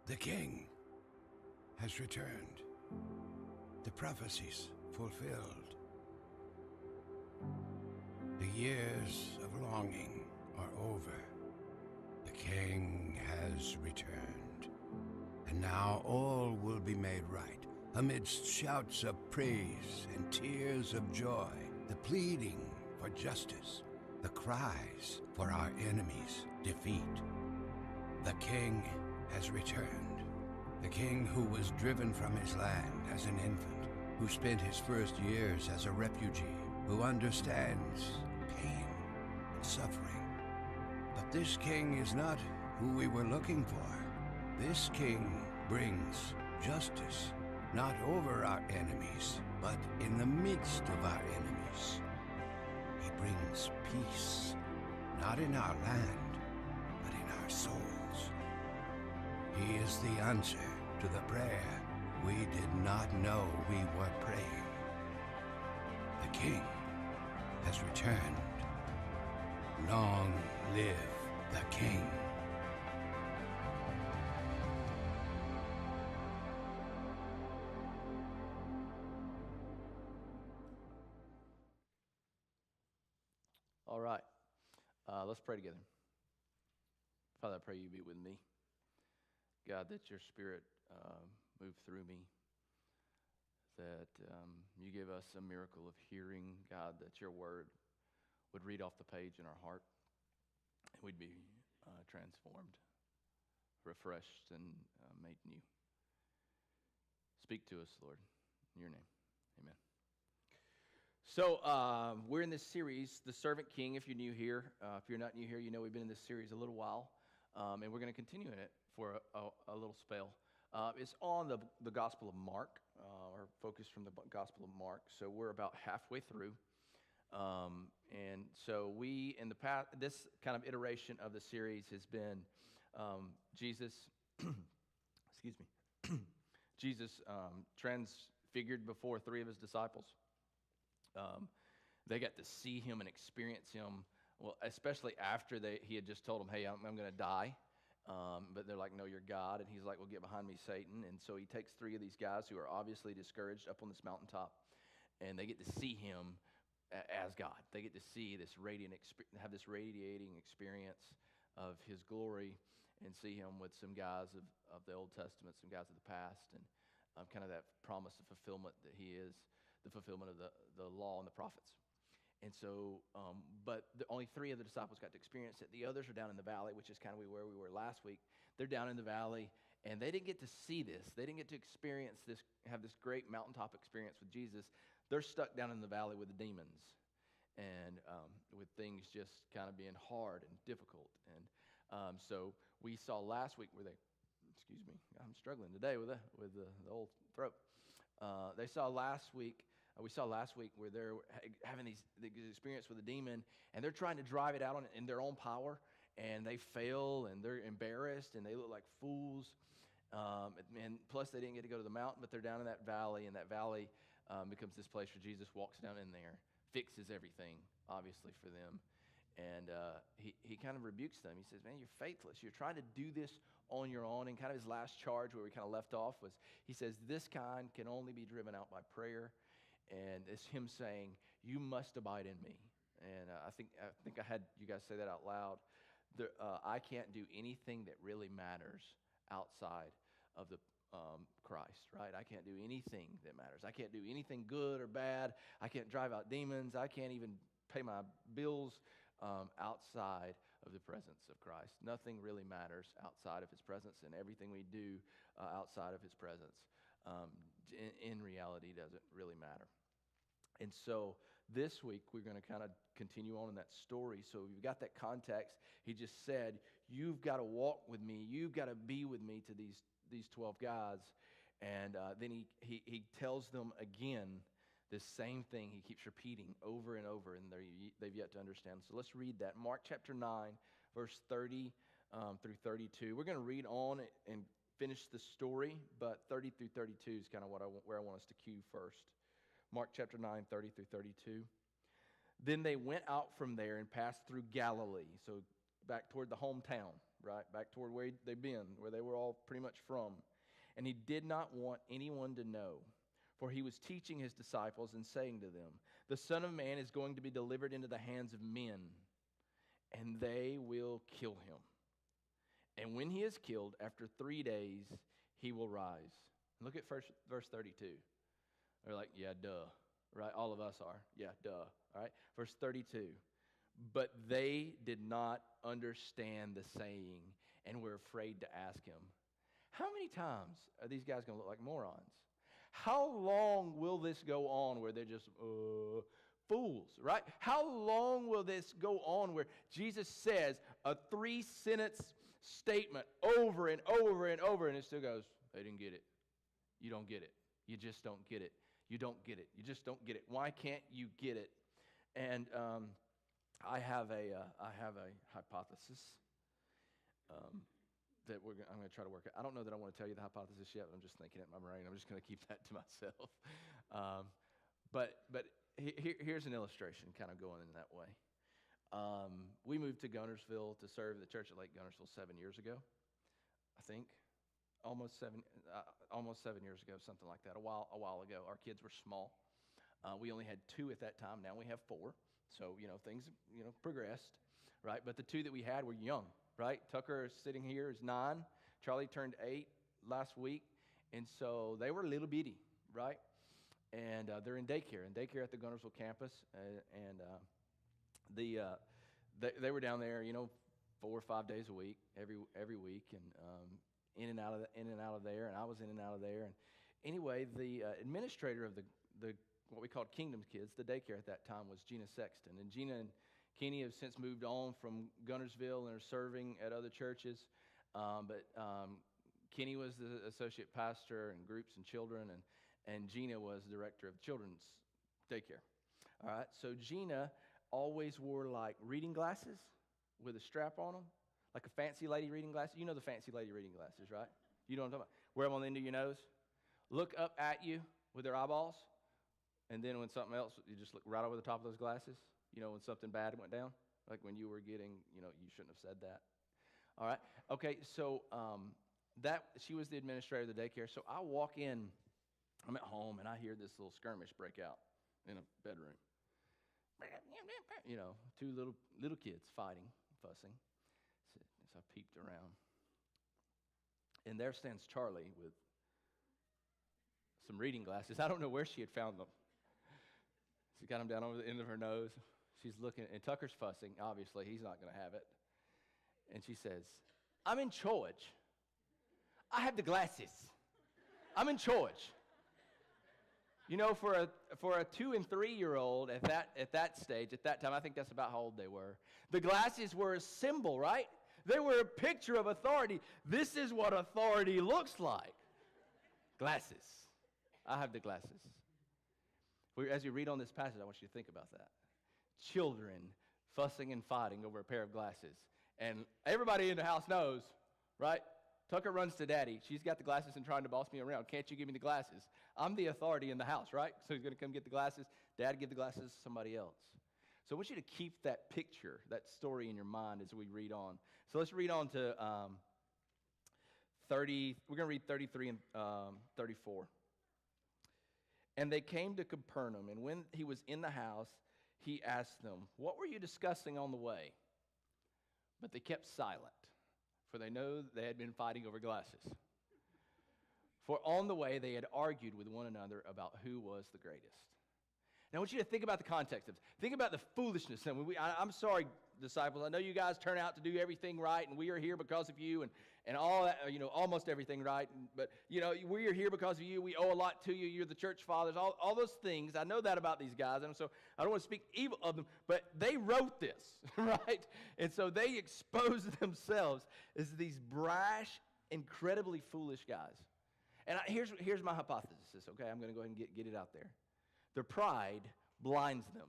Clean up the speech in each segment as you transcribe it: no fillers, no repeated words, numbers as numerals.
The King has returned. The prophecies fulfilled. The years of longing are over. The King has returned. And now all will be made right, amidst shouts of praise and tears of joy, the pleading for justice, the cries for our enemies' defeat. The King has returned. The King who was driven from his land as an infant, who spent his first years as a refugee, who understands pain and suffering. But this King is not who we were looking for. This King brings justice, not over our enemies, but in the midst of our enemies. He brings peace, not in our land, but in our souls. He is the answer to the prayer we did not know we were praying. The King has returned. Long live the King. All right, let's pray together. Father, I pray you be with me. God, that your Spirit move through me, that you give us a miracle of hearing, God, that your word would read off the page in our heart, and we'd be transformed, refreshed, and made new. Speak to us, Lord, in your name. Amen. So we're in this series, The Servant King, if you're new here. If you're not new here, you know we've been in this series a little while, and we're going to continue in it for a little spell. It's on the Gospel of Mark, or focused from the Gospel of Mark, so we're about halfway through. And so we, in the past, this kind of iteration of the series has been Jesus, excuse me, Jesus transfigured before three of his disciples. They got to see him and experience him, well, especially after he had just told them, hey, I'm going to die. But they're like, no, you're God. And he's like, well, get behind me, Satan. And so he takes three of these guys who are obviously discouraged up on this mountaintop, and they get to see him as God. They get to see this have this radiating experience of his glory, and see him with some guys of the Old Testament, some guys of the past, and kind of that promise of fulfillment that he is the fulfillment of the law and the prophets. And so, but only three of the disciples got to experience it. The others are down in the valley, which is kind of where we were last week. They're down in the valley, and they didn't get to see this. They didn't get to experience this, have this great mountaintop experience with Jesus. They're stuck down in the valley with the demons, and with things just kind of being hard and difficult. And so we saw last week where they, excuse me, I'm struggling today with the old throat. We saw last week where they're having the experience with a demon, and they're trying to drive it out in their own power, and they fail, and they're embarrassed, and they look like fools. And plus, they didn't get to go to the mountain, but they're down in that valley, and that valley becomes this place where Jesus walks down in there, fixes everything, obviously, for them. And he kind of rebukes them. He says, man, you're faithless. You're trying to do this on your own. And kind of his last charge where we kind of left off was, he says, this kind can only be driven out by prayer. And it's him saying, you must abide in me. And I think I had you guys say that out loud. I can't do anything that really matters outside of the Christ, right? I can't do anything that matters. I can't do anything good or bad. I can't drive out demons. I can't even pay my bills outside of the presence of Christ. Nothing really matters outside of his presence, and everything we do outside of his presence in reality doesn't really matter. And so this week we're going to kind of continue on in that story. So you've got that context. He just said, you've got to walk with me. You've got to be with me to these 12 guys. And then he tells them again this same thing. He keeps repeating over and over, and they've yet to understand. So let's read that. Mark chapter 9, verse 30 through 32. We're going to read on and finish the story, but 30 through 32 is kind of where I want us to cue first. Mark chapter 9, 30 through 32. Then they went out from there and passed through Galilee, so back toward the hometown, right? Back toward where they've been, where they were all pretty much from. And he did not want anyone to know, for he was teaching his disciples and saying to them, the Son of Man is going to be delivered into the hands of men, and they will kill him. And when he is killed, after 3 days, he will rise. Look at verse 32. They're like, yeah, duh, right? All of us are. Yeah, duh, all right? Verse 32. But they did not understand the saying and were afraid to ask him. How many times are these guys going to look like morons? How long will this go on where they're just fools, right? How long will this go on where Jesus says a 3-sentence statement over and over and over, and it still goes, they didn't get it. You don't get it. You just don't get it. You don't get it. You just don't get it. Why can't you get it? And I have a hypothesis that I'm going to try to work out. I don't know that I want to tell you the hypothesis yet. I'm just thinking it in my brain. I'm just going to keep that to myself. But here's an illustration kind of going in that way. We moved to Guntersville to serve the church at Lake Guntersville 7 years ago, I think. Almost 7 years ago, something like that, a while ago. Our kids were small. We only had 2 at that time. Now we have 4. So, things, progressed, right? But the 2 that we had were young, right? Tucker is sitting here, is 9. Charlie turned 8 last week. And so they were little bitty, right? And they're in daycare at the Guntersville campus. They were down there, 4 or 5 days a week, every week, and in and out of there. And I was in and out of there. And anyway, the administrator of the what we called Kingdom's Kids, the daycare at that time, was Gina Sexton. And Gina and Kenny have since moved on from Guntersville and are serving at other churches. But Kenny was the associate pastor in groups and children, and Gina was the director of children's daycare. All right, so Gina always wore like reading glasses with a strap on them, like a fancy lady reading glasses. You know the fancy lady reading glasses, right? You know what I'm talking about? Wear them on the end of your nose, look up at you with their eyeballs, and then when something else, you just look right over the top of those glasses. When something bad went down, like when you were getting, you shouldn't have said that. All right, okay, so she was the administrator of the daycare. So I walk in, I'm at home, and I hear this little skirmish break out in a bedroom. 2 little kids fighting, fussing. So I peeped around, and there stands Charlie with some reading glasses. I don't know where she had found them. She got them down over the end of her nose. She's looking, and Tucker's fussing. Obviously, he's not going to have it. And she says, I'm in charge. I have the glasses. I'm in charge. For a 2 and 3-year-old at that stage, at that time, I think that's about how old they were. The glasses were a symbol, right? They were a picture of authority. This is what authority looks like. Glasses. I have the glasses. As you read on this passage, I want you to think about that. Children fussing and fighting over a pair of glasses. And everybody in the house knows, right? Tucker runs to Daddy. She's got the glasses and trying to boss me around. Can't you give me the glasses? I'm the authority in the house, right? So he's going to come get the glasses. Dad, give the glasses to somebody else. So I want you to keep that picture, that story in your mind as we read on. So let's read on to 30. We're going to read 33 and 34. And they came to Capernaum, and when he was in the house, he asked them, what were you discussing on the way? But they kept silent, for they know they had been fighting over glasses. For on the way they had argued with one another about who was the greatest. Now I want you to think about the context of it. Think about the foolishness. I'm sorry, disciples. I know you guys turn out to do everything right, and we are here because of you, and all that, almost everything right. But, we are here because of you. We owe a lot to you. You're the church fathers, all those things. I know that about these guys, and so I don't want to speak evil of them, but they wrote this, right? And so they exposed themselves as these brash, incredibly foolish guys. And here's my hypothesis, okay? I'm going to go ahead and get it out there. Their pride blinds them.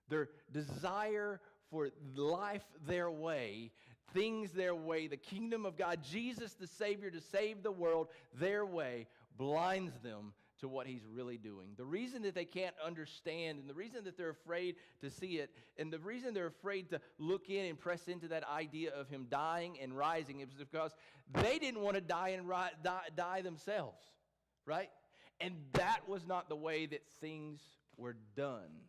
Their desire for life their way, things their way, the kingdom of God, Jesus the Savior to save the world their way, blinds them to what he's really doing. The reason that they can't understand, and the reason that they're afraid to see it, and the reason they're afraid to look in and press into that idea of him dying and rising is because they didn't want to die and die themselves, right? And that was not the way that things were done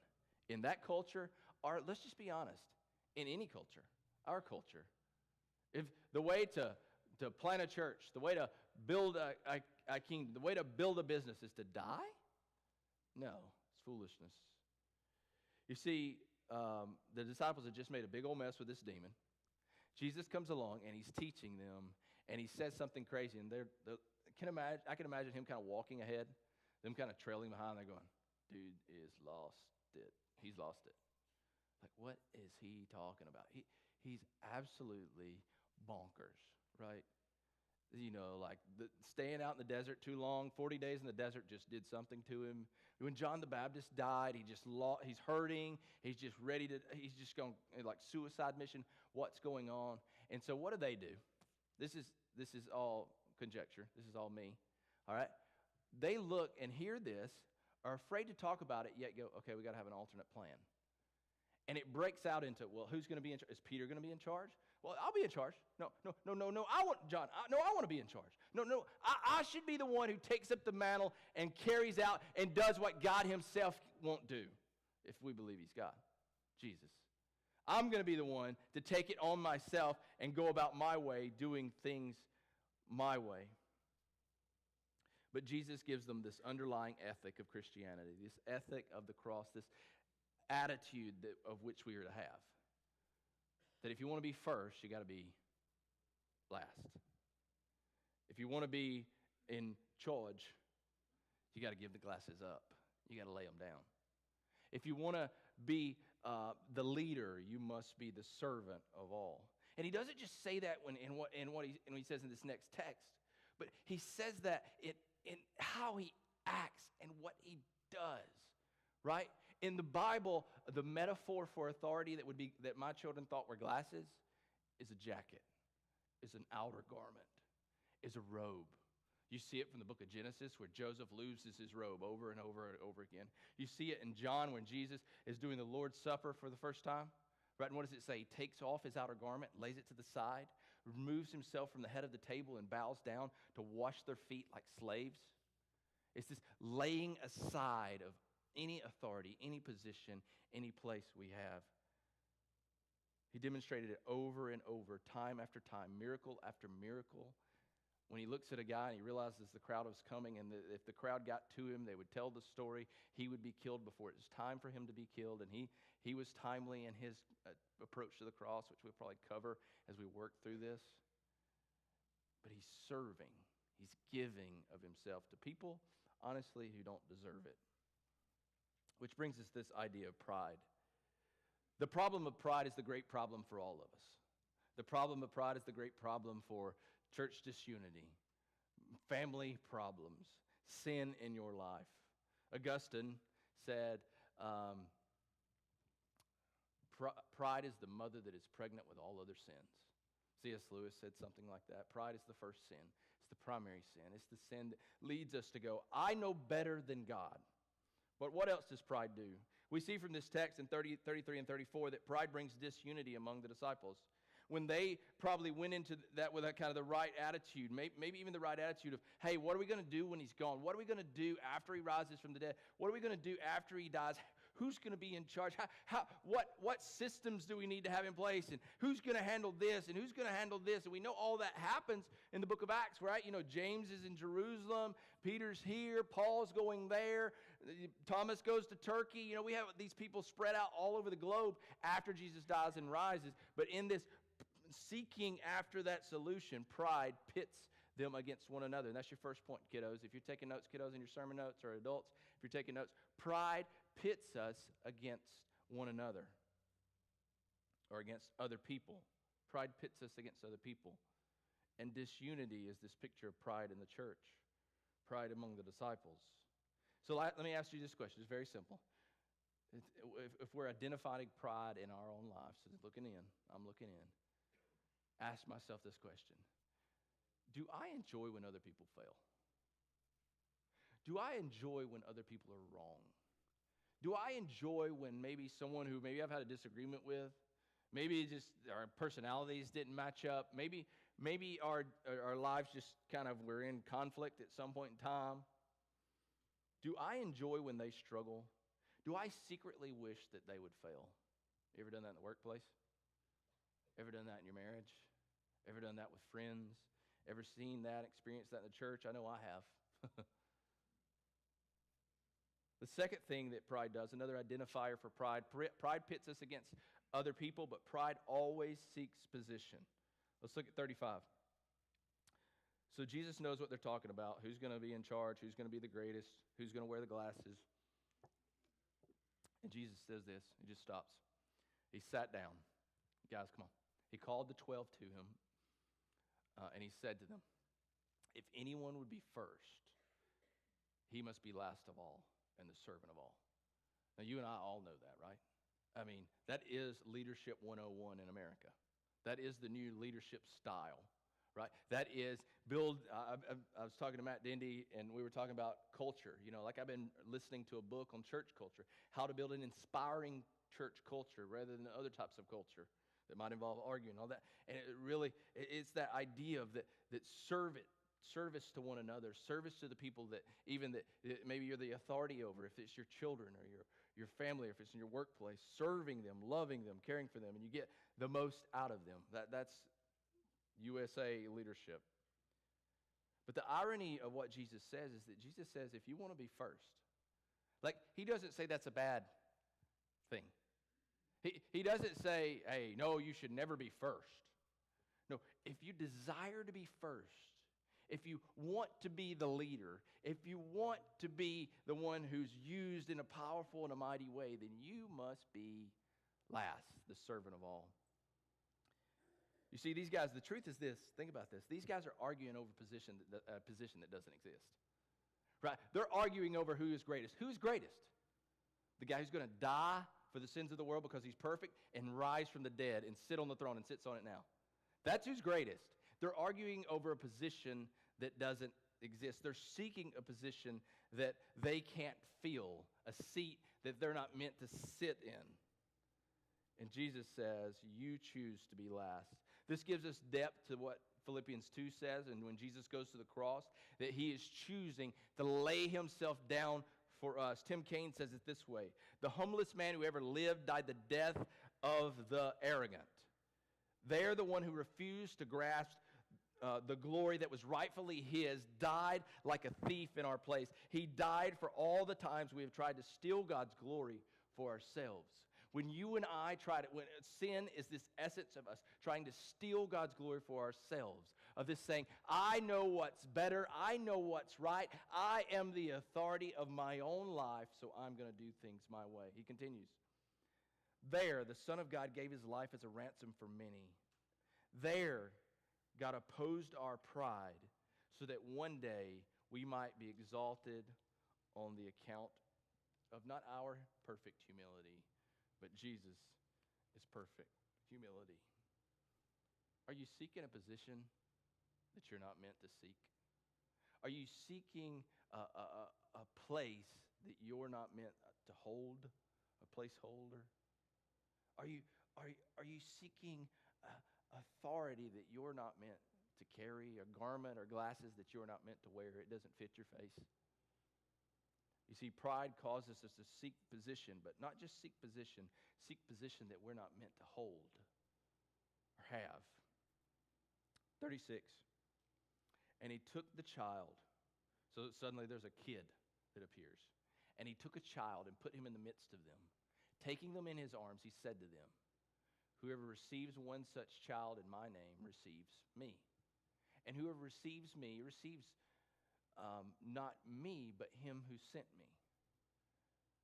in that culture, or let's just be honest, in any culture, our culture. If the way to plant a church, the way to build a kingdom, the way to build a business is to die? No, it's foolishness. You see, the disciples had just made a big old mess with this demon. Jesus comes along and he's teaching them, and he says something crazy, and I can imagine him kind of walking ahead, them kind of trailing behind. They're going, "Dude is lost it. He's lost it. Like, what is he talking about? He's absolutely bonkers, right? You know, like staying out in the desert too long, 40 days in the desert just did something to him. When John the Baptist died, he's hurting. He's just going like suicide mission. What's going on? And so what do? This is all conjecture. This is all me. All right? They look and hear this, are afraid to talk about it, yet go, okay, we got to have an alternate plan. And it breaks out into, well, who's going to be in charge? Is Peter going to be in charge? Well, I'll be in charge. No. I want John. I want to be in charge. No. I should be the one who takes up the mantle and carries out and does what God himself won't do, if we believe he's God, Jesus. I'm going to be the one to take it on myself and go about my way, doing things my way. But Jesus gives them this underlying ethic of Christianity, this ethic of the cross, this attitude of which we are to have. That if you want to be first, you got to be last. If you want to be in charge, you got to give the glasses up. You got to lay them down. If you want to be the leader, you must be the servant of all. And he doesn't just say that when he says in this next text, but he says that in how he acts and what he does, right? In the Bible, the metaphor for authority that my children thought were glasses is a jacket, is an outer garment, is a robe. You see it from the book of Genesis where Joseph loses his robe over and over and over again. You see it in John when Jesus is doing the Lord's Supper for the first time. Right, and what does it say? He takes off his outer garment, lays it to the side, removes himself from the head of the table and bows down to wash their feet like slaves. It's this laying aside of any authority, any position, any place we have. He demonstrated it over and over, time after time, miracle after miracle. When he looks at a guy and he realizes the crowd was coming, and if the crowd got to him, they would tell the story. He would be killed before it was time for him to be killed, and he was timely in his approach to the cross, which we'll probably cover as we work through this. But he's serving. He's giving of himself to people, honestly, who don't deserve it. Which brings us this idea of pride. The problem of pride is the great problem for all of us. The problem of pride is the great problem for church disunity, family problems, sin in your life. Augustine said, pride is the mother that is pregnant with all other sins. C.S. Lewis said something like that. Pride is the first sin. It's the primary sin. It's the sin that leads us to go, I know better than God. But what else does pride do? We see from this text in 33 and 34 that pride brings disunity among the disciples. When they probably went into that with that kind of the right attitude, maybe even the right attitude of, hey, what are we going to do when he's gone? What are we going to do after he rises from the dead? What are we going to do after he dies? Who's going to be in charge? What systems do we need to have in place? And who's going to handle this? And who's going to handle this? And we know all that happens in the book of Acts, right? You know, James is in Jerusalem. Peter's here. Paul's going there. Thomas goes to Turkey. You know, we have these people spread out all over the globe after Jesus dies and rises. But in this seeking after that solution, pride pits them against one another. And that's your first point, kiddos. If you're taking notes, kiddos, in your sermon notes, or adults, if you're taking notes, pride pits us against one another or against other people. Pride pits us against other people. And disunity is this picture of pride in the church, pride among the disciples. So let me ask you this question. It's very simple. If we're identifying pride in our own lives, so I'm looking in, ask myself this question. Do I enjoy when other people fail? Do I enjoy when other people are wrong? Do I enjoy when maybe someone who maybe I've had a disagreement with, maybe just our personalities didn't match up, maybe our lives just kind of were in conflict at some point in time? Do I enjoy when they struggle? Do I secretly wish that they would fail? You ever done that in the workplace? Ever done that in your marriage? Ever done that with friends? Ever seen that, experienced that in the church? I know I have. The second thing that pride does, another identifier for pride pits us against other people, but pride always seeks position. Let's look at 35. So Jesus knows what they're talking about, who's going to be in charge, who's going to be the greatest, who's going to wear the glasses. And Jesus says this, he just stops. He sat down. Guys, come on. He called the 12 to him, and he said to them, if anyone would be first, he must be last of all and the servant of all. Now, you and I all know that, right? I mean, that is leadership 101 in America. That is the new leadership style, right? That is I was talking to Matt Dindy, and we were talking about culture. You know, like I've been listening to a book on church culture, how to build an inspiring church culture rather than other types of culture that might involve arguing and all that. And it's that idea of that service to one another, service to the people that maybe you're the authority over, if it's your children or your family, or if it's in your workplace, serving them, loving them, caring for them, and you get the most out of them. That's USA leadership. But the irony of what Jesus says is that Jesus says, if you want to be first, like, he doesn't say that's a bad thing. He doesn't say, hey, no, you should never be first. No, if you desire to be first, if you want to be the leader, if you want to be the one who's used in a powerful and a mighty way, then you must be last, the servant of all. You see, these guys, the truth is this, think about this. These guys are arguing over a position that doesn't exist. Right? They're arguing over who is greatest. Who's greatest? The guy who's going to die for the sins of the world because he's perfect and rise from the dead and sit on the throne and sits on it now. That's who's greatest. They're arguing over a position that doesn't exist. They're seeking a position that they can't fill, a seat that they're not meant to sit in. And Jesus says, you choose to be last. This gives us depth to what Philippians 2 says, and when Jesus goes to the cross, that he is choosing to lay himself down for us. Tim Kaine says it this way: the humblest man who ever lived died the death of the arrogant. They're the one who refused to grasp the glory that was rightfully his, died like a thief in our place. He died for all the times we have tried to steal God's glory for ourselves. When you and I when sin is this essence of us trying to steal God's glory for ourselves, of this saying, I know what's better, I know what's right, I am the authority of my own life, so I'm going to do things my way. He continues, there, the Son of God gave his life as a ransom for many. There, God opposed our pride so that one day we might be exalted on the account of not our perfect humility, but Jesus is perfect humility. Are you seeking a position that you're not meant to seek? Are you seeking a place that you're not meant to hold, a placeholder? Are you seeking authority that you're not meant to carry, a garment or glasses that you're not meant to wear? It doesn't fit your face. You see, pride causes us to seek position, but not just seek position that we're not meant to hold or have. 36. And he took the child. So suddenly there's a kid that appears. And he took a child and put him in the midst of them. Taking them in his arms, he said to them, whoever receives one such child in my name receives me. And whoever receives me receives not me, but him who sent me.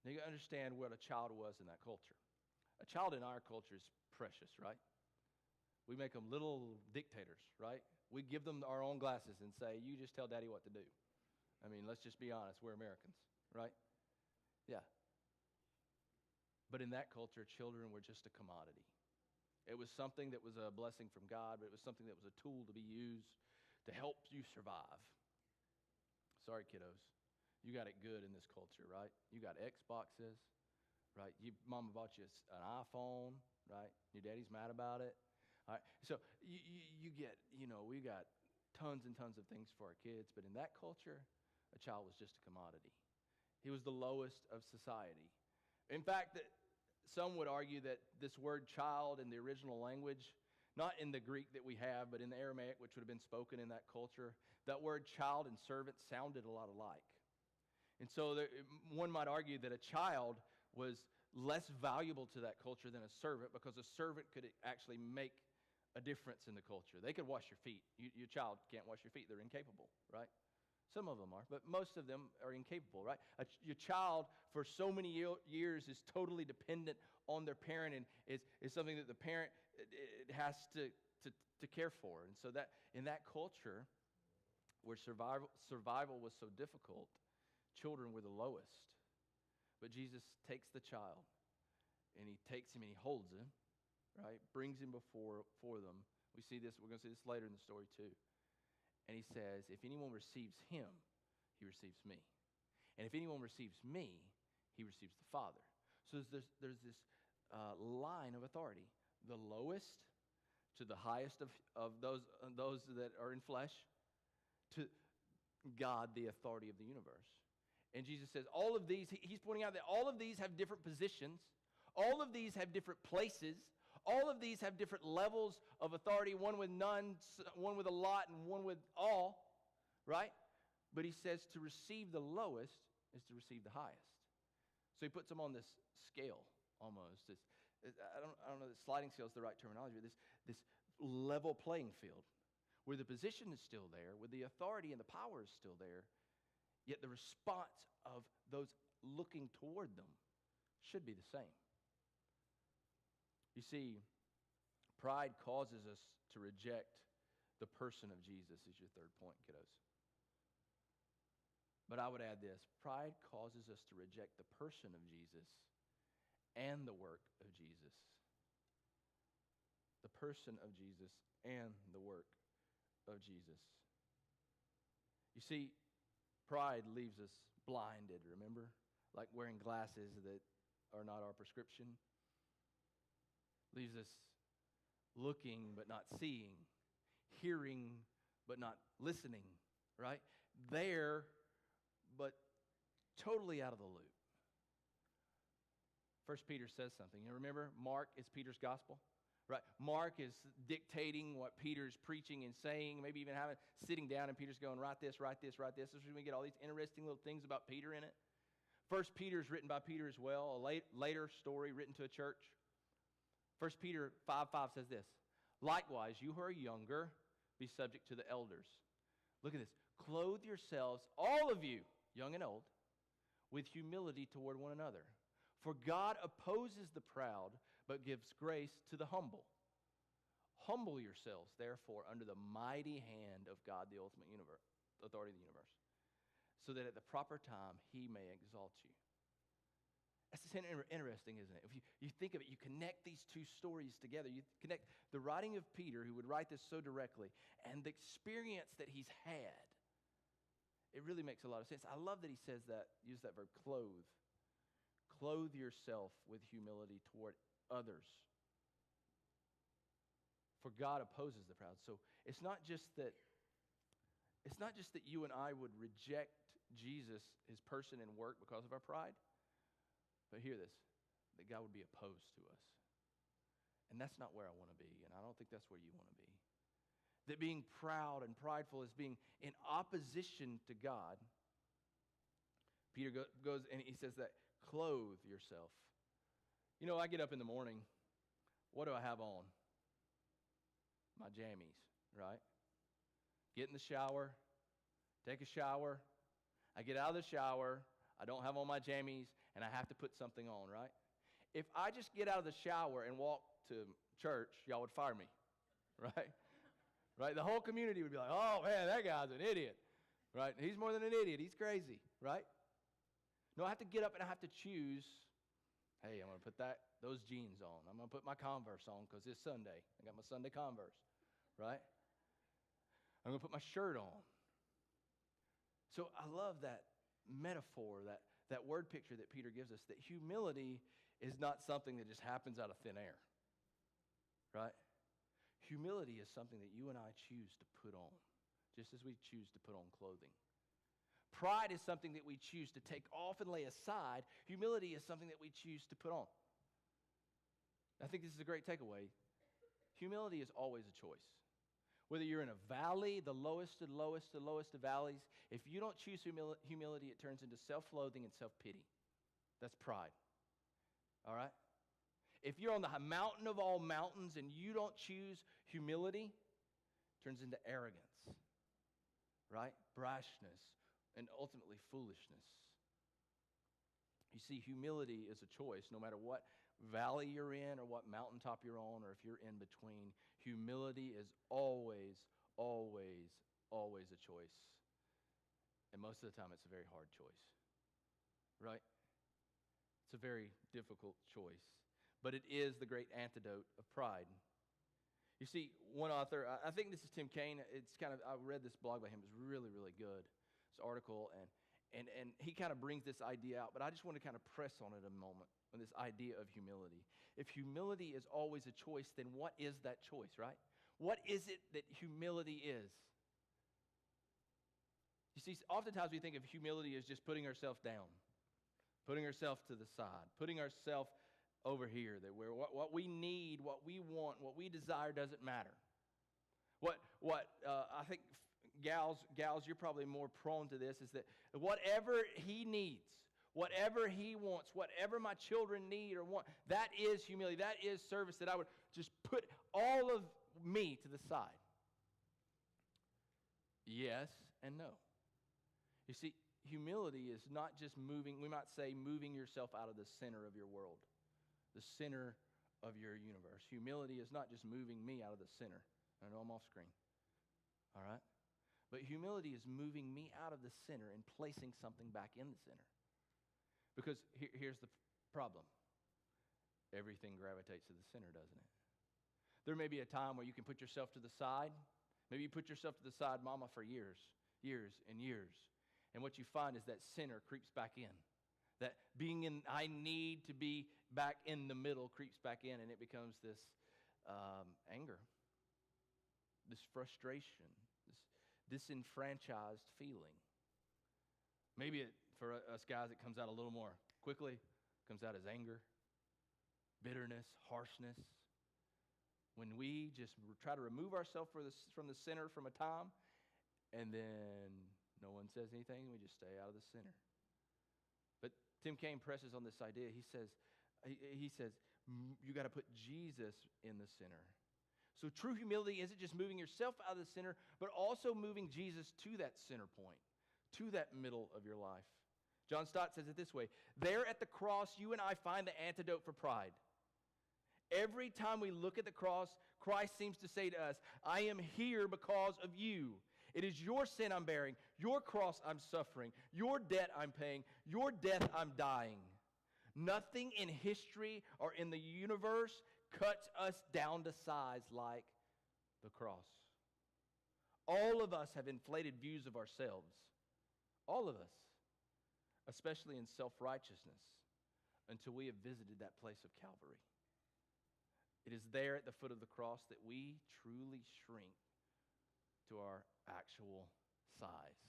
Now you understand what a child was in that culture. A child in our culture is precious, right? We make them little dictators, right? We give them our own glasses and say, you just tell daddy what to do. I mean, let's just be honest, we're Americans, right? Yeah. But in that culture, children were just a commodity. It was something that was a blessing from God, but it was something that was a tool to be used to help you survive. Sorry, kiddos. You got it good in this culture, right? You got Xboxes, right? Mama bought you an iPhone, right? Your daddy's mad about it. All right. So you get, we got tons and tons of things for our kids, but in that culture, a child was just a commodity. He was the lowest of society. In fact, some would argue that this word child in the original language, not in the Greek that we have, but in the Aramaic, which would have been spoken in that culture, that word child and servant sounded a lot alike. And so one might argue that a child was less valuable to that culture than a servant, because a servant could actually make a difference in the culture. They could wash your feet. Your child can't wash your feet. They're incapable, right? Some of them are, but most of them are incapable, right? Your child, for so many years, is totally dependent on their parent, and is something that the parent it has to care for. And so that in that culture, where survival was so difficult, children were the lowest. But Jesus takes the child, and he takes him and he holds him, right? Brings him for them. We see this, we're going to see this later in the story too. And he says, if anyone receives him, he receives me. And if anyone receives me, he receives the Father. So there's this line of authority. The lowest to the highest of those that are in flesh, to God, the authority of the universe. And Jesus says all of these, he's pointing out that all of these have different positions. All of these have different places. All of these have different levels of authority, one with none, one with a lot, and one with all, right? But he says to receive the lowest is to receive the highest. So he puts them on this scale almost. I don't know that sliding scale is the right terminology, but this level playing field where the position is still there, where the authority and the power is still there, yet the response of those looking toward them should be the same. You see, pride causes us to reject the person of Jesus, is your third point, kiddos. But I would add this: pride causes us to reject the person of Jesus and the work of Jesus. The person of Jesus and the work of Jesus. You see, pride leaves us blinded, remember? Like wearing glasses that are not our prescription. Leaves us looking but not seeing, hearing but not listening, right? There, but totally out of the loop. 1 Peter says something. You remember, Mark is Peter's gospel, right? Mark is dictating what Peter's preaching and saying, maybe even sitting down, and Peter's going, write this, write this, write this. This is when we get all these interesting little things about Peter in it. 1 Peter is written by Peter as well, a later story written to a church. 1 Peter 5:5 says this: likewise, you who are younger, be subject to the elders. Look at this. Clothe yourselves, all of you, young and old, with humility toward one another. For God opposes the proud, but gives grace to the humble. Humble yourselves, therefore, under the mighty hand of God, the ultimate authority of the universe, so that at the proper time he may exalt you. That's interesting, isn't it? If you think of it, you connect these two stories together. You connect the writing of Peter, who would write this so directly, and the experience that he's had. It really makes a lot of sense. I love that he says that, use that verb, clothe. Clothe yourself with humility toward others. For God opposes the proud. So it's not just that you and I would reject Jesus, his person and work, because of our pride. But hear this, that God would be opposed to us. And that's not where I want to be, and I don't think that's where you want to be. That being proud and prideful is being in opposition to God. Peter goes and he says that, clothe yourself. You know, I get up in the morning, what do I have on? My jammies, right? Get in the shower, take a shower. I get out of the shower, I don't have on my jammies, and I have to put something on, right? If I just get out of the shower and walk to church, y'all would fire me, right? Right? The whole community would be like, oh, man, that guy's an idiot, right? He's more than an idiot. He's crazy, right? No, I have to get up and I have to choose, hey, I'm going to put those jeans on. I'm going to put my Converse on because it's Sunday. I got my Sunday Converse, right? I'm going to put my shirt on. So I love that metaphor, that word picture that Peter gives us, that humility is not something that just happens out of thin air, right? Humility is something that you and I choose to put on, just as we choose to put on clothing. Pride is something that we choose to take off and lay aside. Humility is something that we choose to put on. I think this is a great takeaway. Humility is always a choice. Whether you're in a valley, the lowest of valleys, if you don't choose humility, it turns into self-loathing and self-pity. That's pride. All right? If you're on the mountain of all mountains and you don't choose humility, it turns into arrogance, right? Brashness, and ultimately foolishness. You see, humility is a choice, no matter what valley you're in or what mountaintop you're on or if you're in between. Humility is always, always, always a choice. And most of the time, it's a very hard choice, right? It's a very difficult choice. But it is the great antidote of pride. You see, one author, I think this is Tim Kaine. I read this blog by him. It's really, really good. This article, and he kind of brings this idea out, but I just want to kind of press on it a moment, on this idea of humility. If humility is always a choice, then what is that choice, right? What is it that humility is? You see, oftentimes we think of humility as just putting ourselves down, putting ourselves to the side, putting ourselves over here, that what we need, what we want, what we desire doesn't matter. I think gals, you're probably more prone to this, is that whatever he needs, whatever he wants, whatever my children need or want, that is humility. That is service, that I would just put all of me to the side. Yes and no. You see, humility is not just moving, we might say, moving yourself out of the center of your world, the center of your universe. Humility is not just moving me out of the center. I know I'm off screen. All right? But humility is moving me out of the center and placing something back in the center. Because here's the problem. Everything gravitates to the center, doesn't it? There may be a time where you can put yourself to the side. Maybe you put yourself to the side, mama, for years and years. And what you find is that center creeps back in. That I need to be back in the middle creeps back in, and it becomes this anger, this frustration, this disenfranchised feeling. Maybe for us guys, it comes out a little more quickly. It comes out as anger, bitterness, harshness. When we just try to remove ourselves from the center from a time, and then no one says anything, we just stay out of the center. But Tim Kaine presses on this idea. He says, you got to put Jesus in the center. So true humility isn't just moving yourself out of the center, but also moving Jesus to that center point, to that middle of your life. John Stott says it this way: there at the cross, you and I find the antidote for pride. Every time we look at the cross, Christ seems to say to us, I am here because of you. It is your sin I'm bearing, your cross I'm suffering, your debt I'm paying, your death I'm dying. Nothing in history or in the universe cuts us down to size like the cross. All of us have inflated views of ourselves. All of us. Especially in self-righteousness, until we have visited that place of Calvary. It is there at the foot of the cross that we truly shrink to our actual size.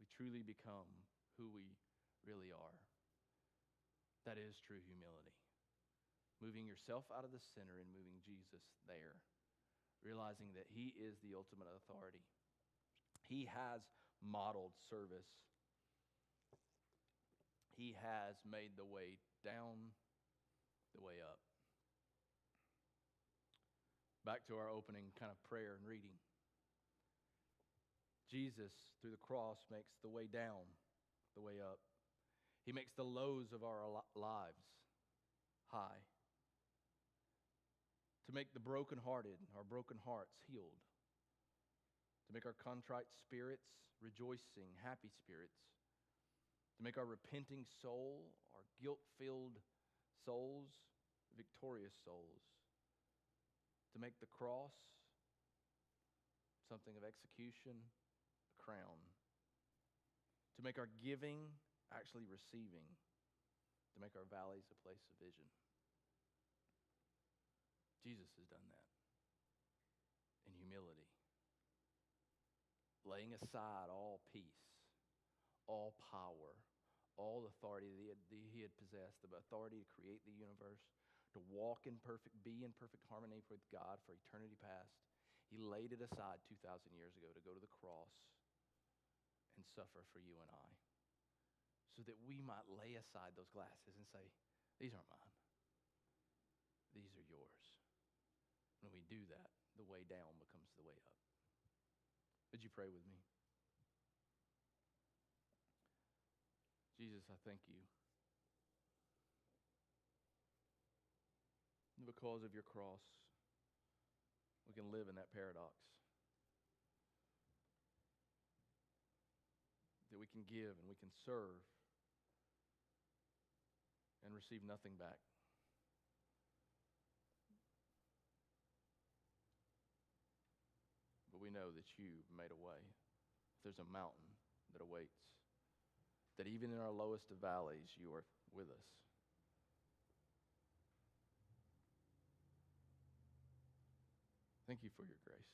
We truly become who we really are. That is true humility. Moving yourself out of the center and moving Jesus there. Realizing that he is the ultimate authority. He has modeled service. He has made the way down, the way up. Back to our opening kind of prayer and reading. Jesus, through the cross, makes the way down, the way up. He makes the lows of our lives high. To make the brokenhearted, our broken hearts, healed. To make our contrite spirits rejoicing, happy spirits. To make our repenting soul, our guilt-filled souls, victorious souls. To make the cross something of execution, a crown. to make our giving actually receiving, to make our valleys a place of vision. Jesus has done that in humility, laying aside all peace, all power, all authority that he had possessed, the authority to create the universe, to be in perfect harmony with God for eternity past. He laid it aside 2,000 years ago to go to the cross and suffer for you and I, so that we might lay aside those glasses and say, these aren't mine. These are yours. When we do that, the way down becomes the way up. Would you pray with me? Jesus, I thank you. Because of your cross, we can live in that paradox. That we can give and we can serve and receive nothing back. But we know that you made a way. There's a mountain that awaits. That even in our lowest of valleys, you are with us. Thank you for your grace.